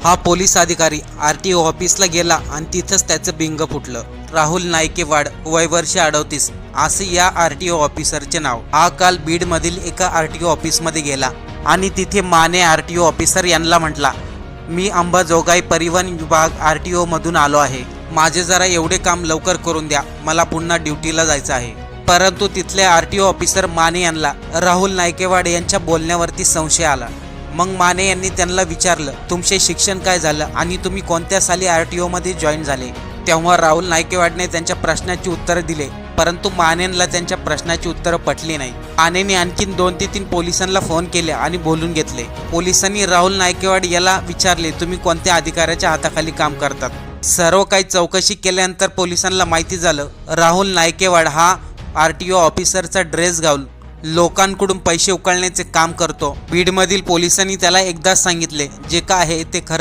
हा पोलीस अधिकारी आरटीओ ऑफिसला गेला आणि तिथंच त्याचं बिंग फुटलं। राहुल नायकेवाड, वय वर्ष 38, असे या आरटीओ ऑफिसरचे नाव। हा काल बीड मधील एका आरटीओ ऑफिसमध्ये गेला आणि तिथे माने आरटीओ ऑफिसर यांना म्हटला, मी अंबाजोगाई परिवहन विभाग आरटीओ मधून आलो आहे, माझे जरा एवढे काम लवकर करून द्या, मला पुन्हा ड्युटीला जायचं आहे। परंतु तिथले आरटीओ ऑफिसर माने यांना राहुल नायकेवाड यांच्या बोलण्यावरती संशय आला। मग माने यांनी त्यांना विचारलं, तुमचे शिक्षण काय झालं आणि तुम्ही कोणत्या साली आरटीओ मध्ये जॉईन झाले? तेव्हा राहुल नायकेवाडने त्यांच्या प्रश्नाची उत्तरं दिले, परंतु मानेंना त्यांच्या प्रश्नाची उत्तरं पटली नाही। मानेने आणखीन 2 ते 3 पोलिसांना फोन केले आणि बोलून घेतले। पोलिसांनी राहुल नायकेवाड याला विचारले, तुम्ही कोणत्या अधिकाऱ्याच्या हाताखाली काम करतात? सर्व काही चौकशी केल्यानंतर पोलिसांना माहिती झालं, राहुल नायकेवाड हा आरटीओ ऑफिसरचा ड्रेस घालून लोकांकडून पैसे उकळण्याचे काम करतो। बीडमधील पोलिसांनी त्याला एकदाच सांगितले, जे काय आहे ते खरं